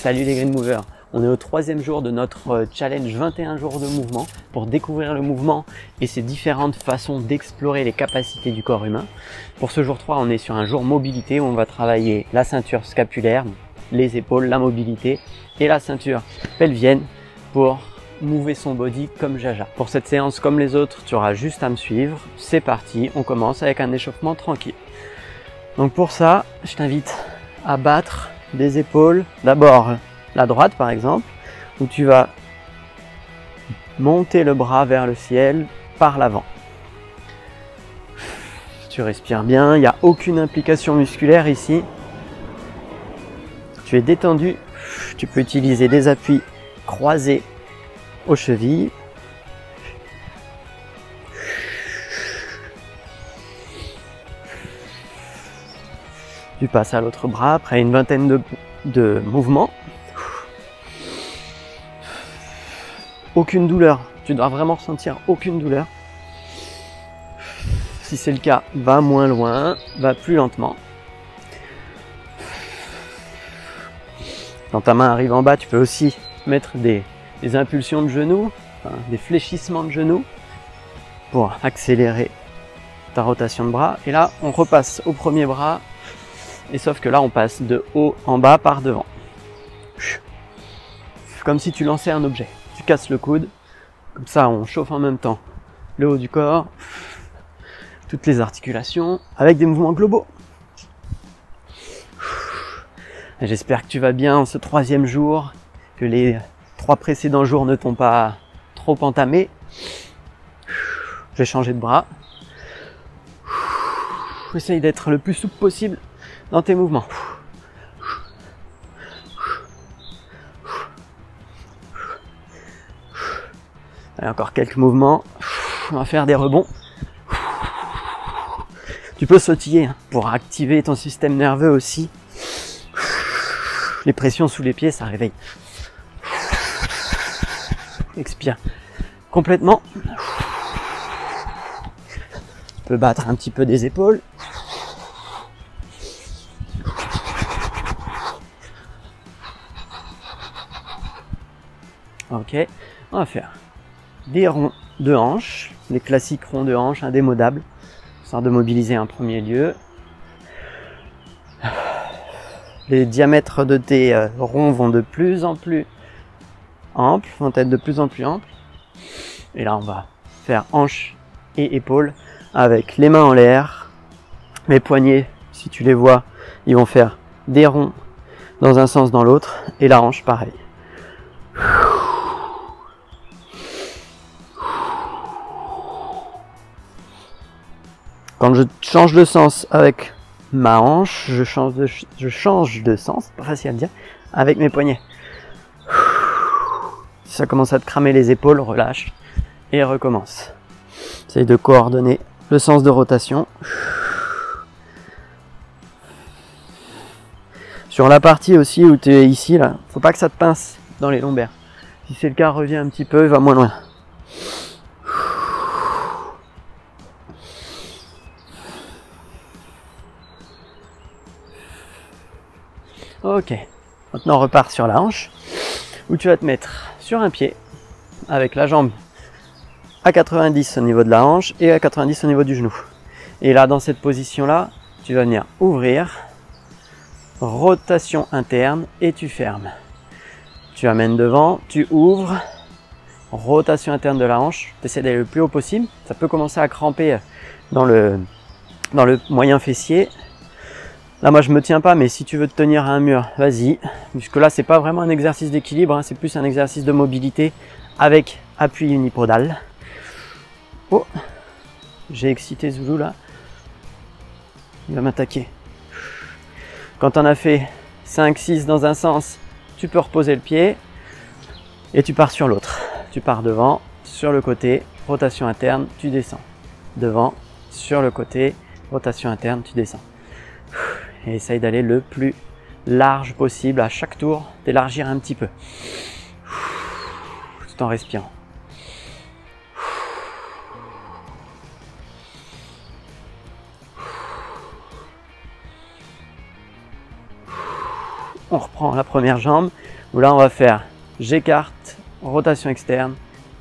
Salut les Green Movers, on est au 3e jour de notre challenge 21 jours de mouvement pour découvrir le mouvement et ses différentes façons d'explorer les capacités du corps humain. Pour ce jour 3, on est sur un jour mobilité où on va travailler la ceinture scapulaire, les épaules, la mobilité et la ceinture pelvienne pour mouver son body comme Jaja. Pour cette séance comme les autres, tu auras juste à me suivre. C'est parti, on commence avec un échauffement tranquille. Donc pour ça, je t'invite à battre des épaules, d'abord la droite par exemple, où tu vas monter le bras vers le ciel par l'avant. Tu respires bien, il n'y a aucune implication musculaire ici. Tu es détendu, tu peux utiliser des appuis croisés aux chevilles. Tu passes à l'autre bras après une vingtaine de mouvements. Aucune douleur, tu dois vraiment ressentir aucune douleur. Si c'est le cas, va moins loin, va plus lentement. Quand ta main arrive en bas, tu peux aussi mettre des impulsions de genoux, des fléchissements de genoux pour accélérer ta rotation de bras. Et là, on repasse au premier bras. Et sauf que là, on passe de haut en bas par devant. Comme si tu lançais un objet. Tu casses le coude. Comme ça, on chauffe en même temps le haut du corps, toutes les articulations, avec des mouvements globaux. J'espère que tu vas bien en ce 3e jour, que les 3 précédents jours ne t'ont pas trop entamé. Je vais changer de bras. Essaye d'être le plus souple possible dans tes mouvements. Allez, encore quelques mouvements. On va faire des rebonds. Tu peux sautiller pour activer ton système nerveux aussi. Les pressions sous les pieds, ça réveille. Expire complètement. Tu peux battre un petit peu des épaules. Ok, on va faire des ronds de hanches, les classiques ronds de hanches indémodables, histoire de mobiliser en premier lieu. Les diamètres de tes ronds vont de plus en plus amples, vont être de plus en plus amples. Et là, on va faire hanches et épaules avec les mains en l'air. Les poignets, si tu les vois, ils vont faire des ronds dans un sens, dans l'autre. Et la hanche, pareil. Quand je change de sens avec ma hanche, je change de sens, pas facile à dire, avec mes poignets. Si ça commence à te cramer les épaules, relâche et recommence. Essaye de coordonner le sens de rotation. Sur la partie aussi où tu es ici, là, faut pas que ça te pince dans les lombaires. Si c'est le cas, reviens un petit peu et va moins loin. Ok, maintenant on repart sur la hanche, où tu vas te mettre sur un pied, avec la jambe à 90 au niveau de la hanche et à 90 au niveau du genou. Et là, dans cette position-là, tu vas venir ouvrir, rotation interne et tu fermes. Tu amènes devant, tu ouvres, rotation interne de la hanche, tu essaies d'aller le plus haut possible. Ça peut commencer à cramper dans le moyen fessier. Là, moi, je me tiens pas, mais si tu veux te tenir à un mur, vas-y. Puisque là, c'est pas vraiment un exercice d'équilibre, c'est plus un exercice de mobilité avec appui unipodal. Oh, j'ai excité Zoulou là. Il va m'attaquer. Quand on a fait 5-6 dans un sens, tu peux reposer le pied et tu pars sur l'autre. Tu pars devant, sur le côté, rotation interne, tu descends. Devant, sur le côté, rotation interne, tu descends. Et essaye d'aller le plus large possible à chaque tour, d'élargir un petit peu. Tout en respirant. on reprend la première jambe, où là on va faire j'écarte, rotation externe,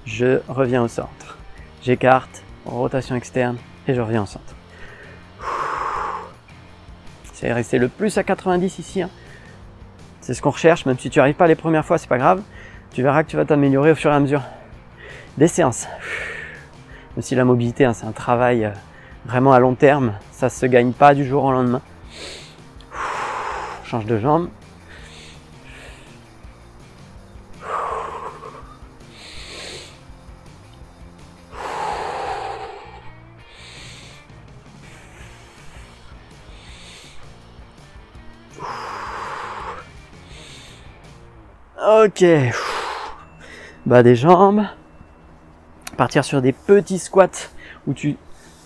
je reviens au centre. J'écarte, rotation externe et je reviens au centre. C'est rester le plus à 90 ici. Hein. C'est ce qu'on recherche, même si tu n'y arrives pas les premières fois, c'est pas grave. Tu verras que tu vas t'améliorer au fur et à mesure des séances. Même si la mobilité, hein, c'est un travail vraiment à long terme, ça ne se gagne pas du jour au lendemain. Change de jambe. Ok. Bas des jambes. Partir sur des petits squats où tu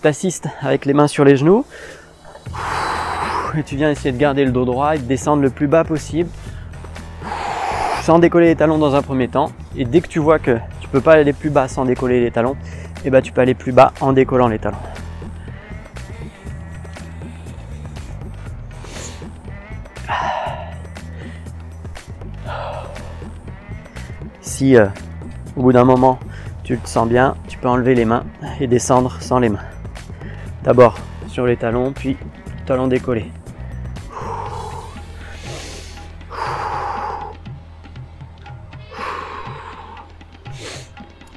t'assistes avec les mains sur les genoux. Et tu viens essayer de garder le dos droit et de descendre le plus bas possible. Sans décoller les talons dans un premier temps. Et dès que tu vois que tu peux pas aller plus bas sans décoller les talons, et ben tu peux aller plus bas en décollant les talons. Si au bout d'un moment tu te sens bien, tu peux enlever les mains et descendre sans les mains. D'abord sur les talons, puis talons décollés.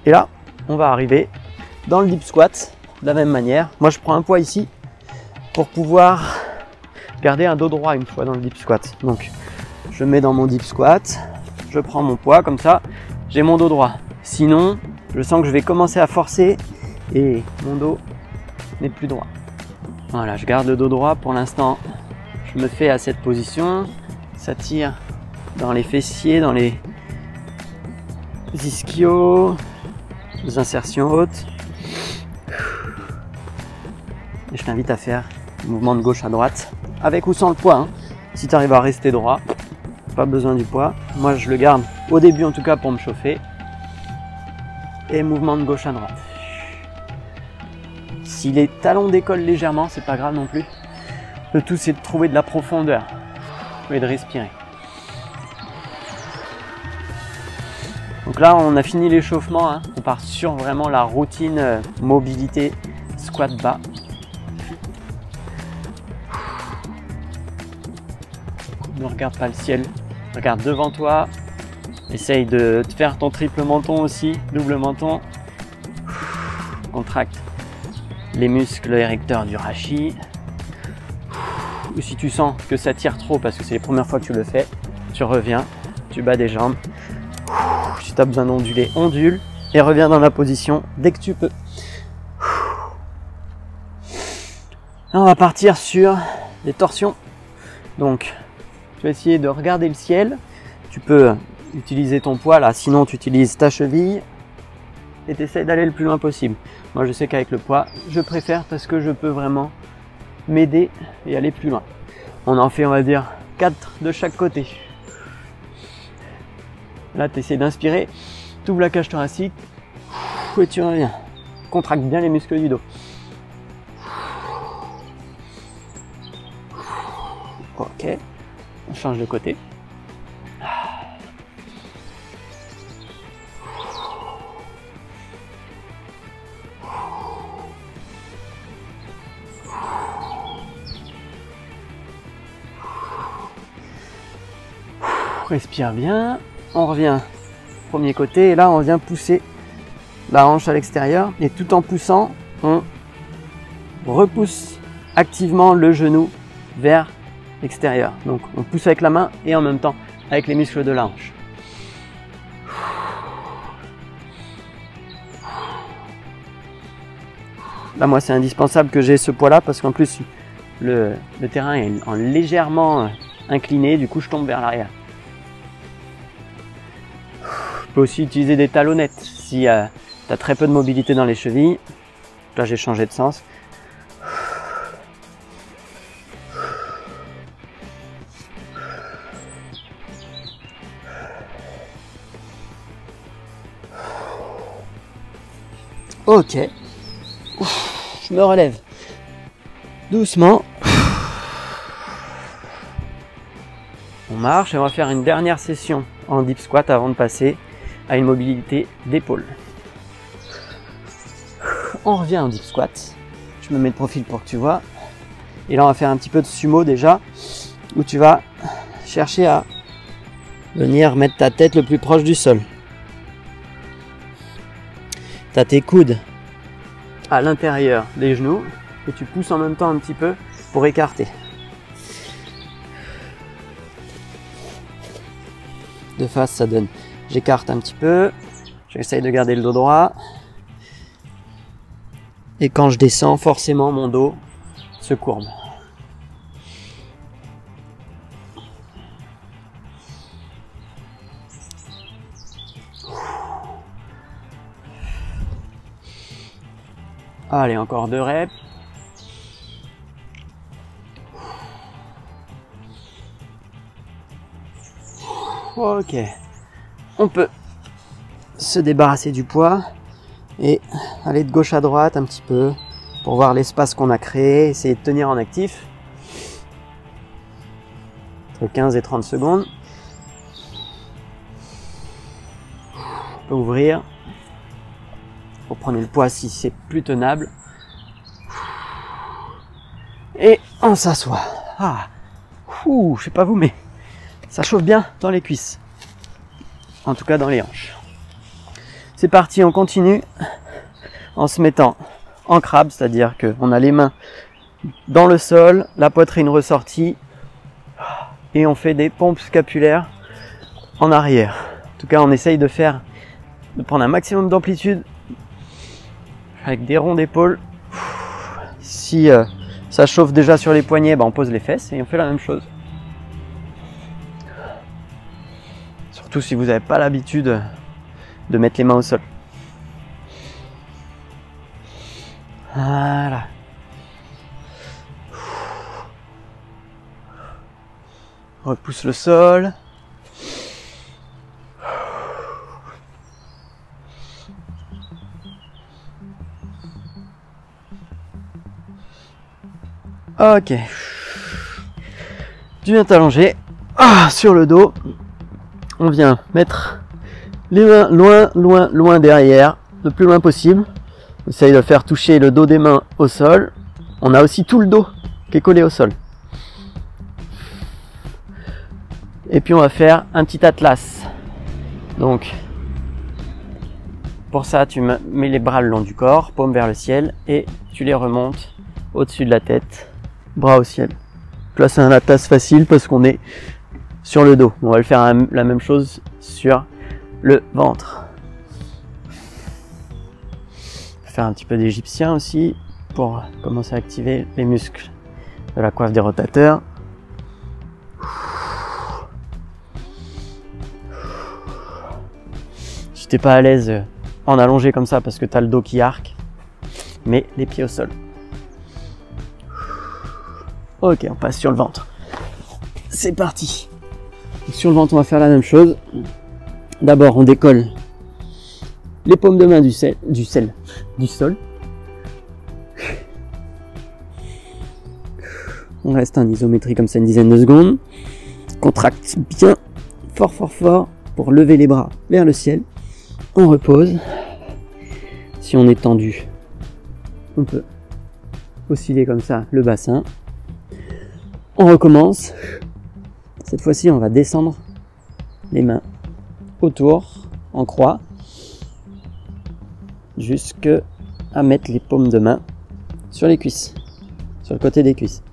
Et là, on va arriver dans le deep squat de la même manière. Moi, je prends un poids ici pour pouvoir garder un dos droit une fois dans le deep squat. Donc, je mets dans mon deep squat, je prends mon poids comme ça, j'ai mon dos droit. Sinon, je sens que je vais commencer à forcer et mon dos n'est plus droit. Voilà, je garde le dos droit pour l'instant. Je me fais à cette position, ça tire dans les fessiers, dans les ischios, les insertions hautes. Et je t'invite à faire un mouvement de gauche à droite, avec ou sans le poids. Hein. Si tu arrives à rester droit, pas besoin du poids. Moi, je le garde au début en tout cas pour me chauffer. Et mouvement de gauche à droite. Si les talons décollent légèrement, c'est pas grave non plus. Le tout, c'est de trouver de la profondeur et de respirer. Donc là, on a fini l'échauffement. Hein. On part sur vraiment la routine mobilité squat bas. Ne regarde pas le ciel, regarde devant toi. Essaye de te faire ton triple menton aussi, double menton. Contracte les muscles érecteurs du rachis. Ou si tu sens que ça tire trop parce que c'est les premières fois que tu le fais, tu reviens, tu bats des jambes. Si tu as besoin d'onduler, ondule et reviens dans la position dès que tu peux. Là, on va partir sur des torsions. Donc, tu vas essayer de regarder le ciel. Tu peux utiliser ton poids là, sinon tu utilises ta cheville et tu essaies d'aller le plus loin possible. Moi, je sais qu'avec le poids, je préfère parce que je peux vraiment m'aider et aller plus loin. On en fait, on va dire, 4 de chaque côté. Là, tu essaies d'inspirer, tu ouvres la cage thoracique et tu reviens. Contracte bien les muscles du dos. Ok, on change de côté. Respire bien, on revient premier côté et là on vient pousser la hanche à l'extérieur et tout en poussant, on repousse activement le genou vers l'extérieur. Donc on pousse avec la main et en même temps avec les muscles de la hanche. Là moi c'est indispensable que j'ai ce poids là parce qu'en plus le terrain est légèrement incliné, du coup je tombe vers l'arrière. Tu peux aussi utiliser des talonnettes si tu as très peu de mobilité dans les chevilles. Là j'ai changé de sens. Ok. Je me relève doucement. On On marche et on va faire une dernière session en deep squat avant de passer à une mobilité d'épaule. On revient en deep squat. Je me mets de profil pour que tu vois. Et là, on va faire un petit peu de sumo déjà, où tu vas chercher à venir mettre ta tête le plus proche du sol. Tu as tes coudes à l'intérieur des genoux et tu pousses en même temps un petit peu pour écarter. De face, ça donne. J'écarte un petit peu, j'essaye de garder le dos droit. Et quand je descends, forcément mon dos se courbe. Allez, encore 2 reps. Ok. On peut se débarrasser du poids et aller de gauche à droite un petit peu pour voir l'espace qu'on a créé, essayer de tenir en actif. Entre 15 et 30 secondes. On peut ouvrir. Vous prenez le poids si c'est plus tenable. Et on s'assoit. Ah. Je sais pas vous, mais ça chauffe bien dans les cuisses. En tout cas dans les hanches. C'est parti, on continue en se mettant en crabe, c'est-à-dire qu'on a les mains dans le sol, la poitrine ressortie et on fait des pompes scapulaires en arrière. En tout cas, on essaye de prendre un maximum d'amplitude avec des ronds d'épaule. Si ça chauffe déjà sur les poignets, on pose les fesses et on fait la même chose. Surtout si vous n'avez pas l'habitude de mettre les mains au sol. Voilà. Repousse le sol. Ok. Tu viens t'allonger sur le dos. On vient mettre les mains loin derrière, le plus loin possible. On essaye de faire toucher le dos des mains au sol. On a aussi tout le dos qui est collé au sol. Et puis on va faire un petit atlas. Donc, pour ça, tu mets les bras le long du corps, paume vers le ciel, et tu les remontes au-dessus de la tête, bras au ciel. Là, c'est un atlas facile parce qu'on est sur le dos. On va le faire la même chose sur le ventre. Faire un petit peu d'égyptien aussi pour commencer à activer les muscles de la coiffe des rotateurs. Si t'es pas à l'aise en allongé comme ça parce que tu as le dos qui arque, mets les pieds au sol. Ok, on passe sur le ventre. C'est parti. Sur le ventre, on va faire la même chose. D'abord, on décolle les paumes de main du sol. On reste en isométrie comme ça une dizaine de secondes. Contracte bien, fort pour lever les bras vers le ciel. On repose. Si on est tendu, on peut osciller comme ça le bassin. On recommence. Cette fois-ci, on va descendre les mains autour en croix jusqu'à mettre les paumes de main sur les cuisses, sur le côté des cuisses.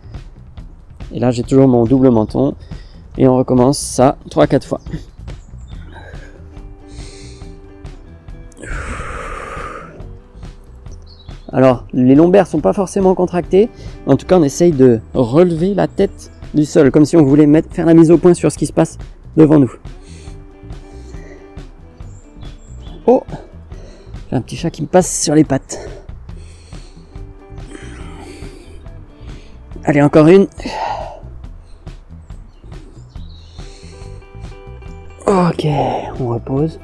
Et là, j'ai toujours mon double menton et on recommence ça 3-4 fois. Alors, les lombaires sont pas forcément contractés. En tout cas, on essaye de relever la tête du sol, comme si on voulait faire la mise au point sur ce qui se passe devant nous. Oh, j'ai un petit chat qui me passe sur les pattes. Allez, encore une. Ok, on repose.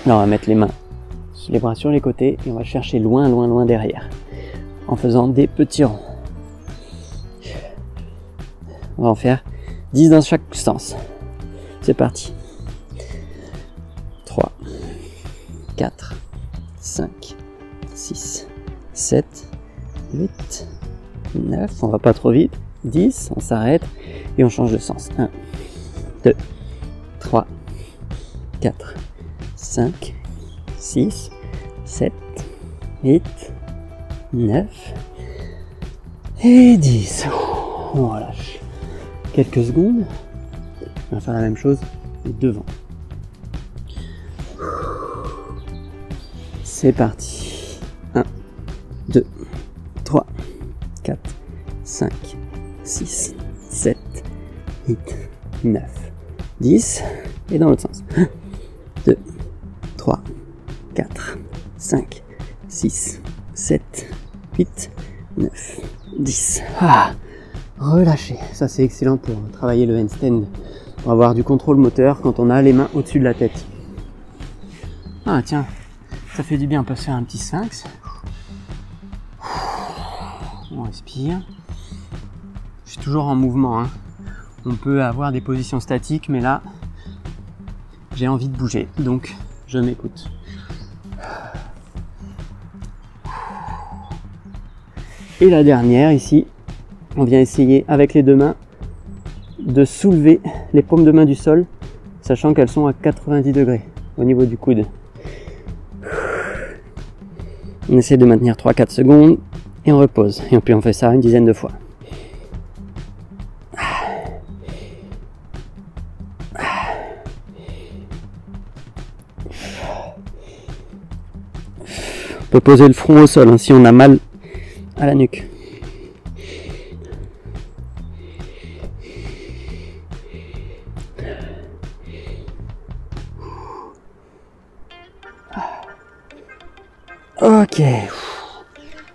Là, on va mettre les mains, les bras sur les côtés et on va chercher loin derrière. en faisant des petits ronds. On va en faire 10 dans chaque sens. C'est parti. 3, 4, 5, 6, 7, 8, 9. On va pas trop vite. 10, on s'arrête et on change de sens. 1, 2, 3, 4, 5, 6, 7, 8, 9 et 10. On relâche quelques secondes. On va faire la même chose devant. C'est parti. 1, 2, 3, 4, 5, 6, 7, 8, 9, 10. Et dans l'autre sens. 1, 2, 3, 4, 5, 6, 7, 8, 9, 10. Ah, relâchez. Ça, c'est excellent pour travailler le handstand, pour avoir du contrôle moteur quand on a les mains au-dessus de la tête. Ah, tiens, ça fait du bien. On peut se faire un petit sphinx. On respire. Je suis toujours en mouvement, hein. On peut avoir des positions statiques, mais là, j'ai envie de bouger, donc je m'écoute. Et la dernière ici, on vient essayer avec les deux mains de soulever les paumes de main du sol, sachant qu'elles sont à 90 degrés au niveau du coude. On essaie de maintenir 3-4 secondes et on repose. Et puis on fait ça une dizaine de fois. On peut poser le front au sol, hein, si on a mal à la nuque. Ok,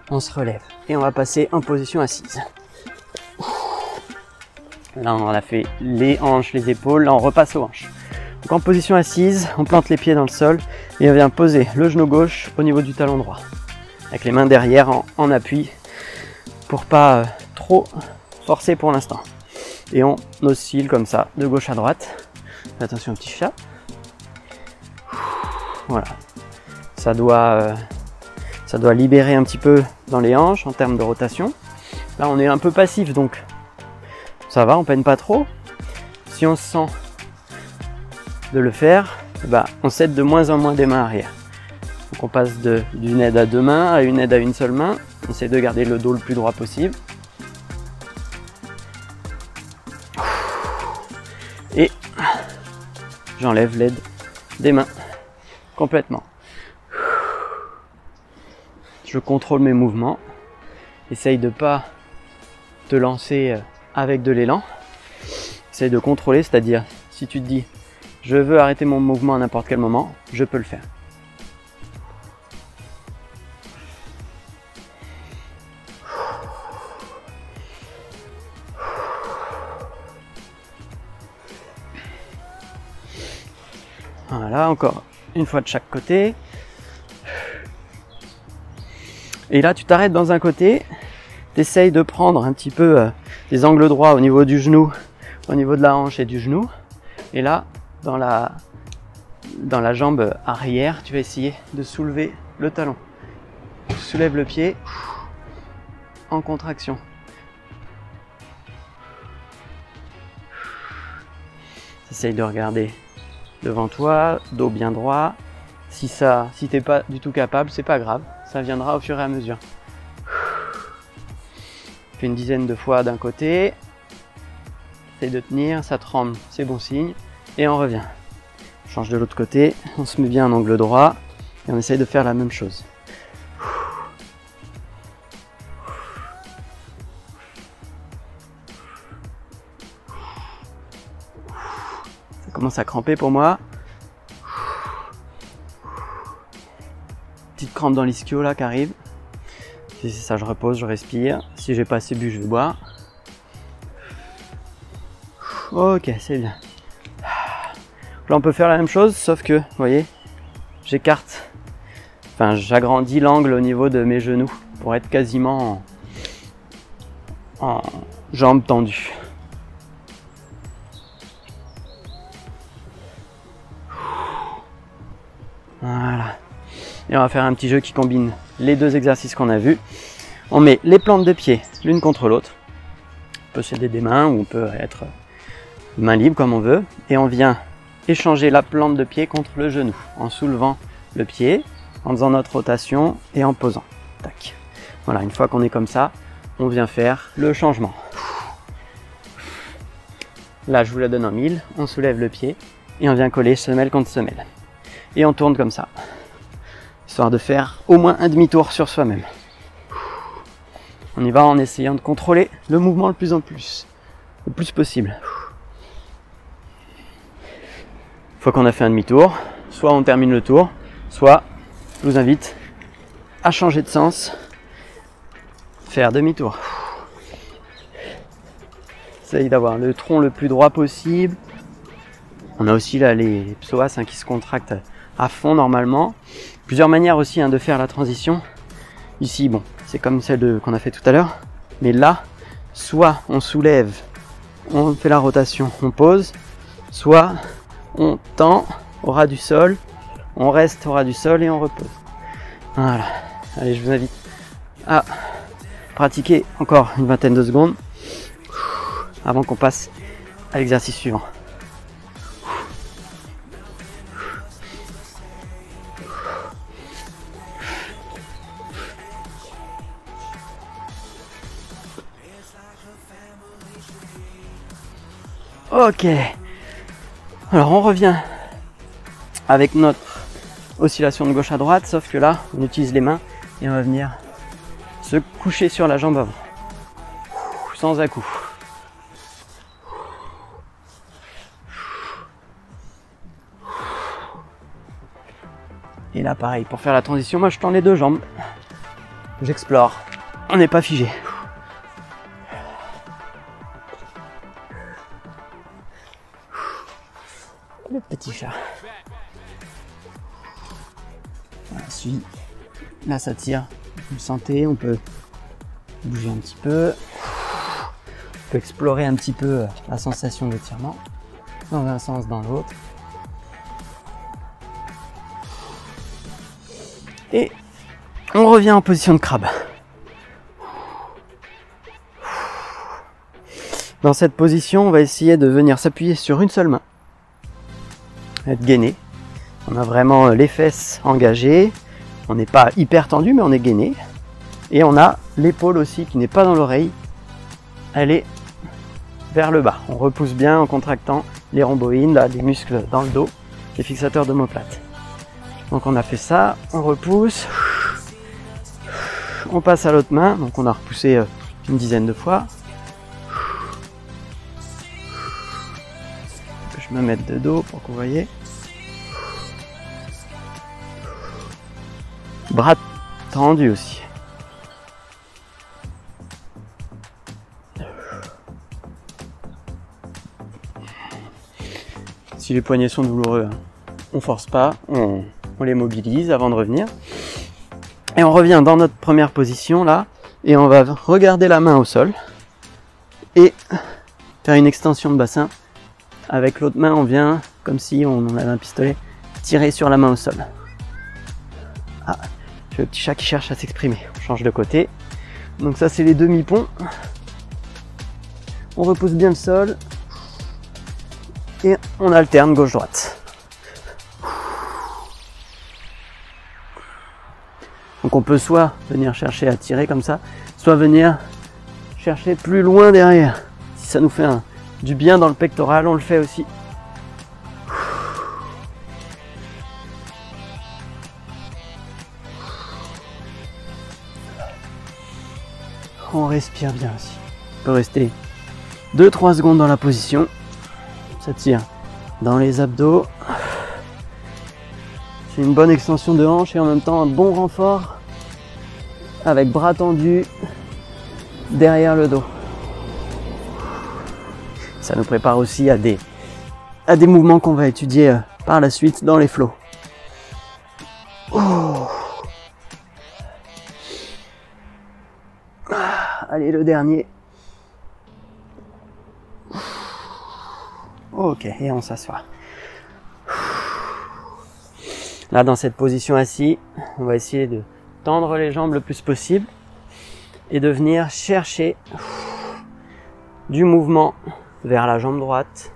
on se relève et on va passer en position assise. Là on a fait les hanches, les épaules, là on repasse aux hanches. Donc en position assise, on plante les pieds dans le sol et on vient poser le genou gauche au niveau du talon droit. Avec les mains derrière en appui pour pas trop forcer pour l'instant. Et on oscille comme ça, de gauche à droite. Attention au petit chat. Voilà. Ça doit libérer un petit peu dans les hanches en termes de rotation. Là on est un peu passif donc ça va, on peine pas trop. Si on se sent de le faire, on s'aide de moins en moins des mains arrière. Donc on passe d'une aide à deux mains à une aide à une seule main. On essaie de garder le dos le plus droit possible. Et j'enlève l'aide des mains complètement. Je contrôle mes mouvements. Essaye de pas te lancer avec de l'élan. Essaye de contrôler, c'est-à-dire si tu te dis je veux arrêter mon mouvement à n'importe quel moment, je peux le faire. Voilà, encore une fois de chaque côté. Et là, tu t'arrêtes dans un côté, tu essayes de prendre un petit peu des angles droits au niveau du genou, au niveau de la hanche et du genou. Et là, dans la jambe arrière, tu vas essayer de soulever le talon. Tu soulèves le pied en contraction. Essaye de regarder devant toi, dos bien droit. Si t'es pas du tout capable, c'est pas grave, ça viendra au fur et à mesure. Fais une dizaine de fois d'un côté. Essaye de tenir, ça tremble, c'est bon signe. Et on revient. On change de l'autre côté, on se met bien en angle droit et on essaye de faire la même chose. Ça commence à cramper pour moi. Petite crampe dans l'ischio là qui arrive. Si c'est ça, je repose, je respire. Si j'ai pas assez bu, je vais boire. Ok, c'est bien. Là, on peut faire la même chose, sauf que, vous voyez, j'agrandis l'angle au niveau de mes genoux pour être quasiment en jambes tendues. Voilà. Et on va faire un petit jeu qui combine les deux exercices qu'on a vus. On met les plantes de pied l'une contre l'autre. On peut s'aider des mains ou on peut être main libre comme on veut. Et on vient échanger la plante de pied contre le genou en soulevant le pied, en faisant notre rotation et en posant. Tac. Voilà, une fois qu'on est comme ça, on vient faire le changement. Là, je vous la donne en 1000. On soulève le pied et on vient coller semelle contre semelle. Et on tourne comme ça, histoire de faire au moins un demi-tour sur soi-même. On y va en essayant de contrôler le mouvement le plus possible. Une fois qu'on a fait un demi-tour, soit on termine le tour, soit je vous invite à changer de sens, faire demi-tour. Essaye d'avoir le tronc le plus droit possible. On a aussi là les psoas qui se contractent à fond normalement. Plusieurs manières aussi de faire la transition. Ici, bon, c'est comme celle qu'on a fait tout à l'heure. Mais là, soit on soulève, on fait la rotation, on pose, soit on tend au ras du sol, on reste au ras du sol et on repose. Voilà. Allez, je vous invite à pratiquer encore une vingtaine de secondes avant qu'on passe à l'exercice suivant. Ok, alors on revient avec notre oscillation de gauche à droite, sauf que là on utilise les mains et on va venir se coucher sur la jambe avant, sans à-coup. Et là pareil, pour faire la transition, moi je tends les deux jambes, j'explore, on n'est pas figé. Le petit chat. Voilà, là ça tire, vous le sentez, on peut bouger un petit peu, on peut explorer un petit peu la sensation d'étirement dans un sens, dans l'autre. Et on revient en position de crabe. Dans cette position, on va essayer de venir s'appuyer sur une seule main, être gainé. On a vraiment les fesses engagées, on n'est pas hyper tendu mais on est gainé. Et on a l'épaule aussi qui n'est pas dans l'oreille, elle est vers le bas. On repousse bien en contractant les rhomboïdes, là, les muscles dans le dos, les fixateurs d'omoplate. Donc on a fait ça, on repousse, on passe à l'autre main, donc on a repoussé une dizaine de fois. Je vais me mettre de dos pour que vous voyez. Bras tendus aussi. Si les poignets sont douloureux, on force pas, on les mobilise avant de revenir. Et on revient dans notre première position là, et on va regarder la main au sol et faire une extension de bassin. Avec l'autre main, on vient, comme si on avait un pistolet, tirer sur la main au sol. Ah, j'ai le petit chat qui cherche à s'exprimer. On change de côté. Donc ça, c'est les demi-ponts. On repousse bien le sol. Et on alterne gauche-droite. Donc on peut soit venir chercher à tirer comme ça, soit venir chercher plus loin derrière. Si ça nous fait du bien dans le pectoral, on le fait aussi. On respire bien aussi. On peut rester 2-3 secondes dans la position. Ça tire dans les abdos. C'est une bonne extension de hanche et en même temps un bon renfort avec bras tendus derrière le dos. Ça nous prépare aussi à des mouvements qu'on va étudier par la suite dans les flows. Oh. Allez, le dernier. Ok, et on s'assoit. Là, dans cette position assise, on va essayer de tendre les jambes le plus possible et de venir chercher du mouvement vers la jambe droite.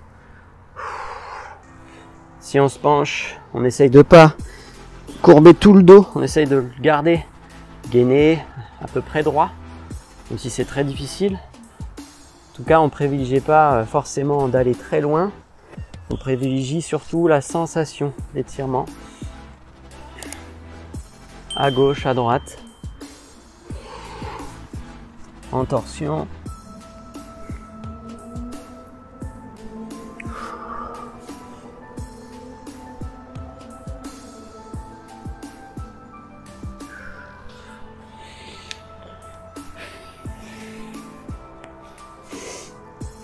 Si on se penche, on essaye de pas courber tout le dos, on essaye de le garder gainé, à peu près droit, même si c'est très difficile. En tout cas, on ne privilégie pas forcément d'aller très loin, on privilégie surtout la sensation d'étirement à gauche, à droite, en torsion.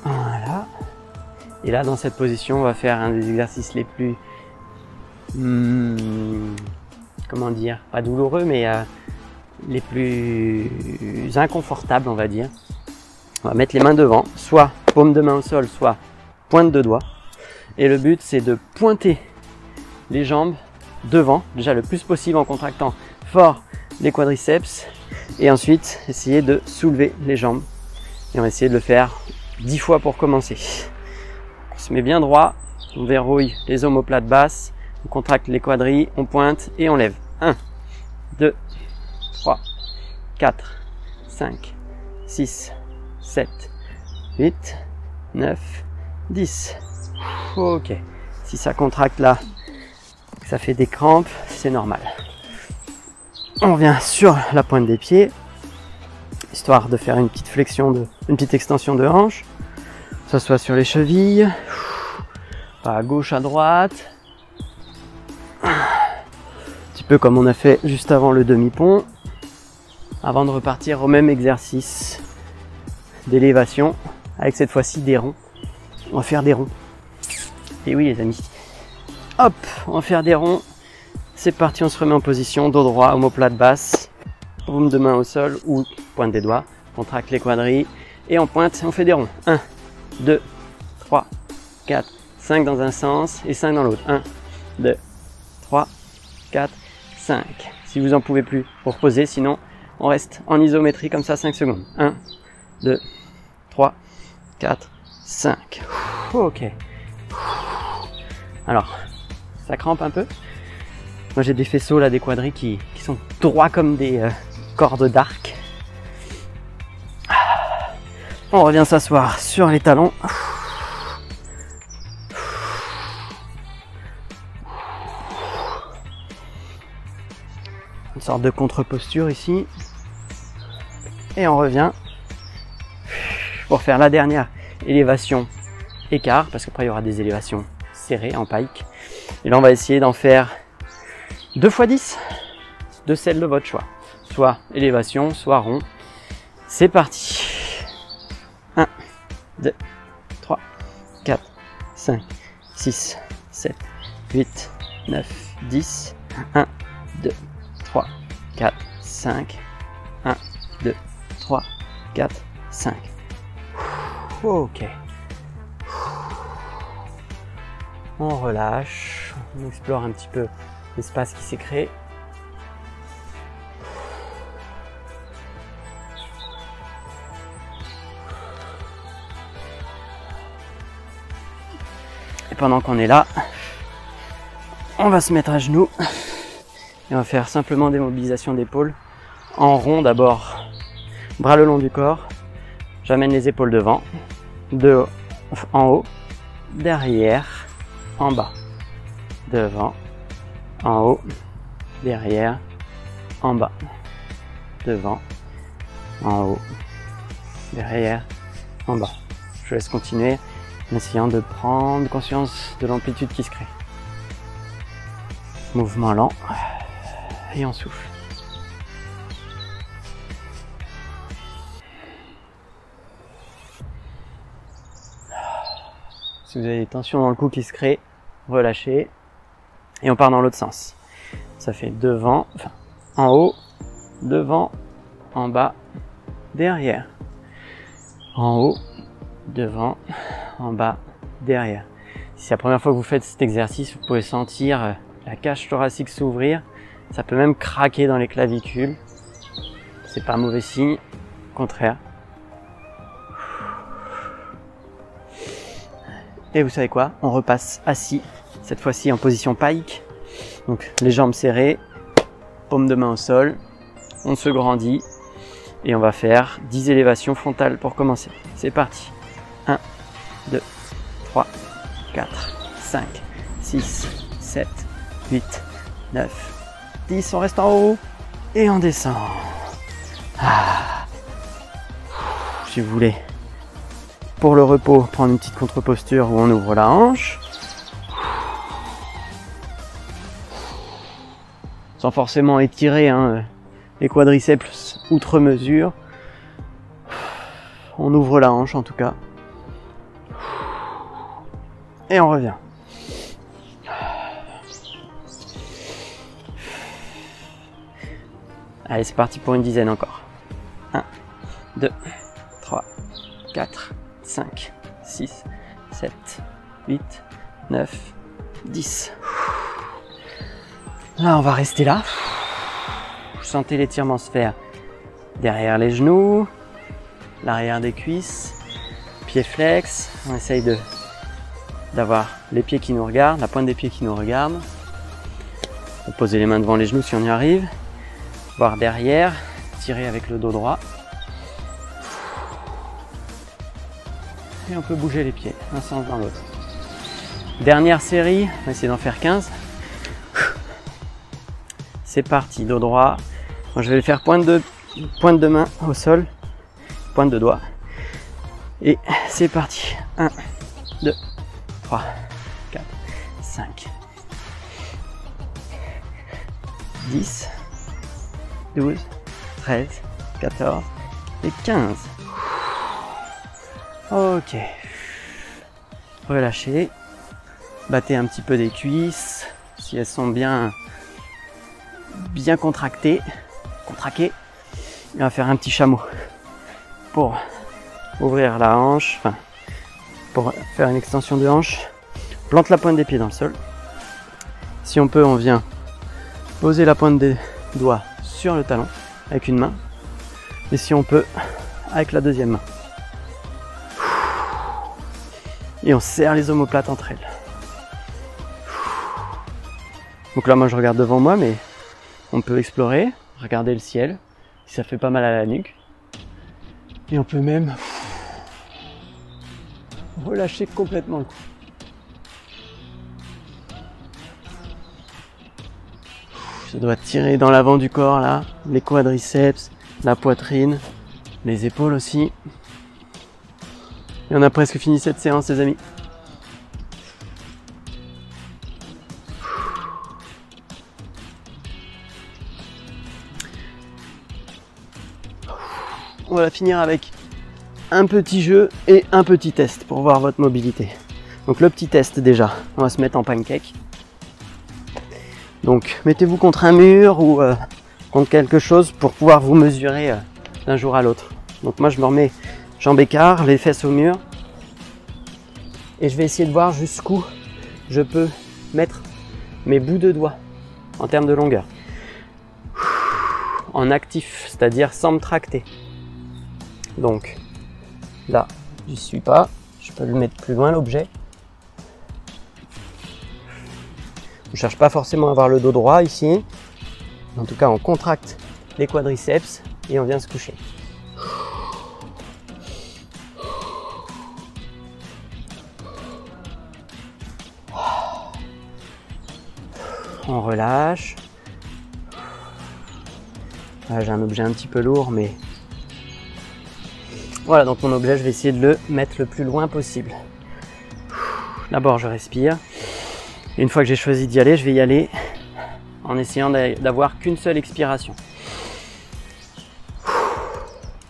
Voilà. Et là, dans cette position, on va faire un des exercices les plus, comment dire, pas douloureux, mais les plus inconfortables, on va dire. On va mettre les mains devant, soit paume de main au sol, soit pointe de doigt. Et le but, c'est de pointer les jambes devant, déjà le plus possible en contractant fort les quadriceps. Et ensuite, essayer de soulever les jambes. Et on va essayer de le faire 10 fois pour commencer. On se met bien droit, on verrouille les omoplates basses, on contracte les quadris, on pointe et on lève. 1, 2, 3, 4, 5, 6, 7, 8, 9, 10. Ok. Si ça contracte là, ça fait des crampes, c'est normal. On vient sur la pointe des pieds, histoire de faire une petite flexion, une petite extension de hanche. Que ce soit sur les chevilles, à gauche, à droite. Un petit peu comme on a fait juste avant le demi-pont. Avant de repartir au même exercice d'élévation, avec cette fois-ci des ronds. On va faire des ronds. Et oui les amis. Hop, on va faire des ronds. C'est parti, on se remet en position, dos droit, omoplate basse. Paume de main au sol ou pointe des doigts. On contracte les quadris et on pointe, on fait des ronds. 1, 2, 3, 4, 5 dans un sens et 5 dans l'autre. 1, 2, 3, 4, 5. Si vous en pouvez plus, vous reposez, sinon on reste en isométrie comme ça 5 secondes. 1, 2, 3, 4, 5. Ok. Alors, ça crampe un peu. Moi j'ai des faisceaux là, des quadris qui sont droits comme des cordes d'arc. On revient s'asseoir sur les talons. Une sorte de contre-posture ici. Et on revient pour faire la dernière élévation écart, parce qu'après il y aura des élévations serrées en pike. Et là on va essayer d'en faire 2 x 10 de celle de votre choix. Soit élévation, soit rond. C'est parti. 1, 2, 3, 4, 5, 6, 7, 8, 9, 10. 1, 2, 3, 4, 5. 1, 2, 3, 4, 5. Ok. On relâche. On explore un petit peu l'espace qui s'est créé. Et pendant qu'on est là, on va se mettre à genoux et on va faire simplement des mobilisations d'épaules en rond d'abord, bras le long du corps. J'amène les épaules devant, en haut, derrière, en bas, devant, en haut, derrière, en bas, devant, en haut, derrière, en bas. Je laisse continuer en essayant de prendre conscience de l'amplitude qui se crée. Mouvement lent et on souffle. Si vous avez des tensions dans le cou qui se créent, relâchez et on part dans l'autre sens. Ça fait devant, enfin en haut, devant, en bas, derrière, En haut, devant, en bas, derrière. Si c'est la première fois que vous faites cet exercice, vous pouvez sentir la cage thoracique s'ouvrir. Ça peut même craquer dans les clavicules. C'est pas un mauvais signe, au contraire. Et vous savez quoi? On repasse assis, cette fois-ci en position pike. Donc les jambes serrées, paume de main au sol, on se grandit et on va faire 10 élévations frontales pour commencer. C'est parti. 1, 2, 3, 4, 5, 6, 7, 8, 9, 10. On reste en haut et on descend. Si vous voulez, pour le repos, prendre une petite contre-posture où on ouvre la hanche. Sans forcément étirer les quadriceps outre mesure. On ouvre la hanche en tout cas. Et on revient. Allez, c'est parti pour une dizaine encore. 1, 2, 3, 4, 5, 6, 7, 8, 9, 10. Là, on va rester là. Vous sentez l'étirement se faire derrière les genoux, l'arrière des cuisses, pieds flex. On essaye d'avoir les pieds qui nous regardent, la pointe des pieds qui nous regarde. On pose les mains devant les genoux si on y arrive. Voir derrière, tirer avec le dos droit. Et on peut bouger les pieds, un sens dans l'autre. Dernière série, on va essayer d'en faire 15. C'est parti, dos droit. Moi, je vais le faire pointe de main au sol, pointe de doigt. Et c'est parti. 1, 2, 3, 4, 5, 10, 12, 13, 14 et 15. Ok. Relâchez. Battez un petit peu des cuisses. Si elles sont bien contractées. Et on va faire un petit chameau pour ouvrir la hanche. Enfin, pour faire une extension de hanche. Plante la pointe des pieds dans le sol. Si on peut, on vient poser la pointe des doigts sur le talon avec une main. Et si on peut, avec la deuxième main. Et on serre les omoplates entre elles. Donc là, moi, je regarde devant moi, mais on peut explorer, regarder le ciel, si ça fait pas mal à la nuque. Et on peut même relâcher complètement le cou. Ça doit tirer dans l'avant du corps, là, les quadriceps, la poitrine, les épaules aussi. Et on a presque fini cette séance, les amis. On va finir avec un petit jeu et un petit test pour voir votre mobilité. Donc le petit test déjà, on va se mettre en pancake. Donc mettez-vous contre un mur ou contre quelque chose pour pouvoir vous mesurer d'un jour à l'autre. Donc moi je me remets jambes écart, les fesses au mur. Et je vais essayer de voir jusqu'où je peux mettre mes bouts de doigts en termes de longueur. En actif, c'est-à-dire sans me tracter. Donc là, j'y suis pas. Je peux le mettre plus loin l'objet. On ne cherche pas forcément à avoir le dos droit ici. En tout cas, on contracte les quadriceps et on vient se coucher. On relâche. Là, j'ai un objet un petit peu lourd, mais voilà, donc mon objet, je vais essayer de le mettre le plus loin possible. D'abord, je respire. Et une fois que j'ai choisi d'y aller, je vais y aller en essayant d'avoir qu'une seule expiration.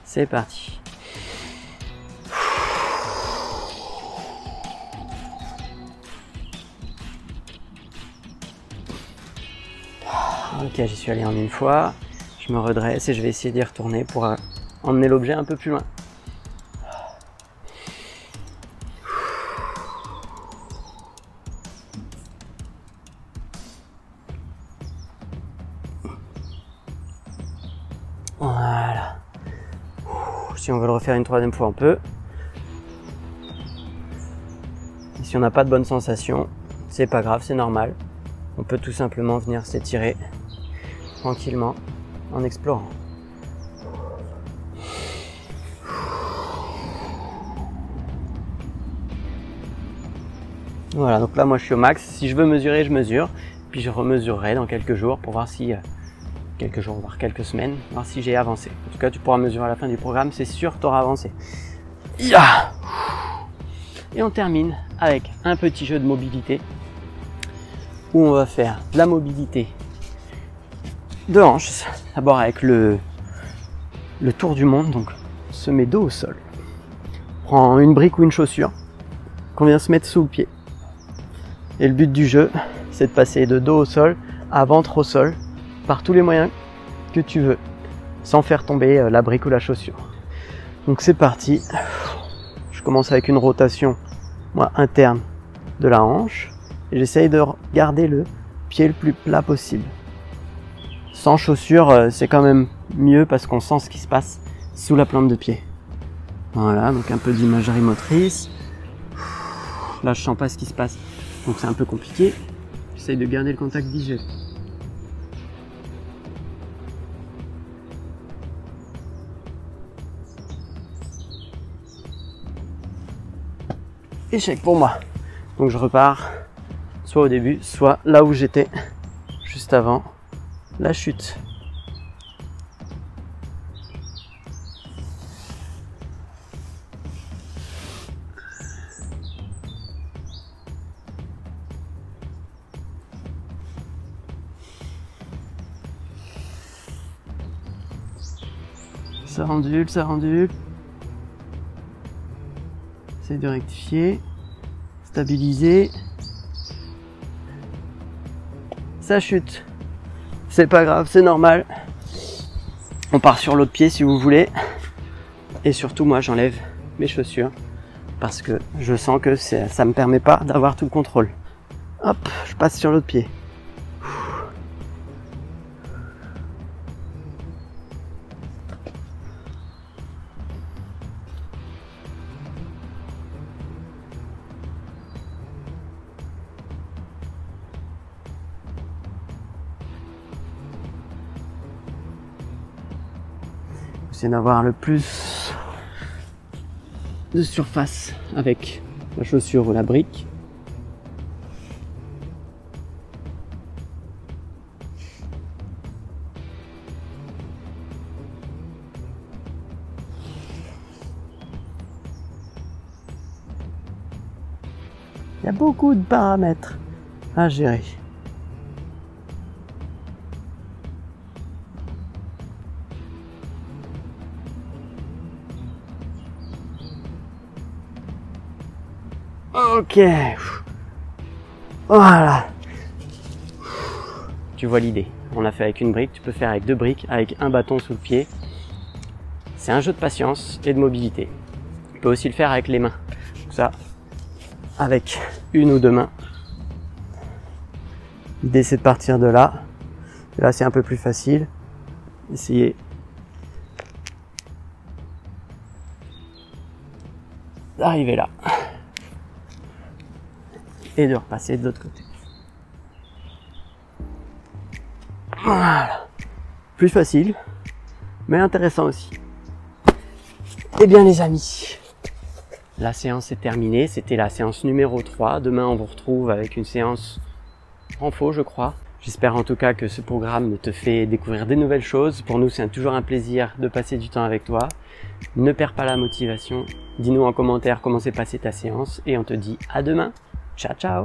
C'est parti. Ok, j'y suis allé en une fois. Je me redresse et je vais essayer d'y retourner pour emmener l'objet un peu plus loin. Voilà. Si on veut le refaire une troisième fois, on peut. Et si on n'a pas de bonne sensation, c'est pas grave, c'est normal. On peut tout simplement venir s'étirer tranquillement en explorant. Voilà, donc là moi je suis au max. Si je veux mesurer, je mesure. Puis je remesurerai dans quelques jours pour voir si... quelques jours, voire quelques semaines, voir si j'ai avancé. En tout cas, tu pourras mesurer à la fin du programme, c'est sûr que tu auras avancé. Yeah. Et on termine avec un petit jeu de mobilité où on va faire de la mobilité de hanches. D'abord avec le tour du monde, donc on se met dos au sol. On prend une brique ou une chaussure qu'on vient se mettre sous le pied. Et le but du jeu, c'est de passer de dos au sol à ventre au sol par tous les moyens que tu veux, sans faire tomber la brique ou la chaussure. Donc c'est parti. Je commence avec une rotation interne de la hanche et j'essaye de garder le pied le plus plat possible. Sans chaussure, c'est quand même mieux parce qu'on sent ce qui se passe sous la plante de pied. Voilà, donc un peu d'imagerie motrice. Là, je sens pas ce qui se passe, donc c'est un peu compliqué. J'essaye de garder le contact visuel. Échec pour moi. Donc je repars soit au début, soit là où j'étais juste avant la chute. Ça rendule, ça rendule. Essaye de rectifier, stabiliser. Ça chute. C'est pas grave, c'est normal. On part sur l'autre pied si vous voulez. Et surtout, moi, j'enlève mes chaussures parce que je sens que ça me permet pas d'avoir tout le contrôle. Hop, je passe sur l'autre pied. C'est d'avoir le plus de surface avec la chaussure ou la brique. Il y a beaucoup de paramètres à gérer. Ok, voilà. Tu vois l'idée. On l'a fait avec une brique, tu peux faire avec deux briques, avec un bâton sous le pied. C'est un jeu de patience et de mobilité. Tu peux aussi le faire avec les mains. Ça, avec une ou deux mains. L'idée c'est de partir de là. Là c'est un peu plus facile. Essayez d'arriver là. Et de repasser de l'autre côté. Voilà. Plus facile, mais intéressant aussi. Eh bien les amis, la séance est terminée. C'était la séance numéro 3. Demain, on vous retrouve avec une séance renfo, je crois. J'espère en tout cas que ce programme te fait découvrir des nouvelles choses. Pour nous, c'est toujours un plaisir de passer du temps avec toi. Ne perds pas la motivation. Dis-nous en commentaire comment s'est passée ta séance et on te dit à demain. Ciao, ciao!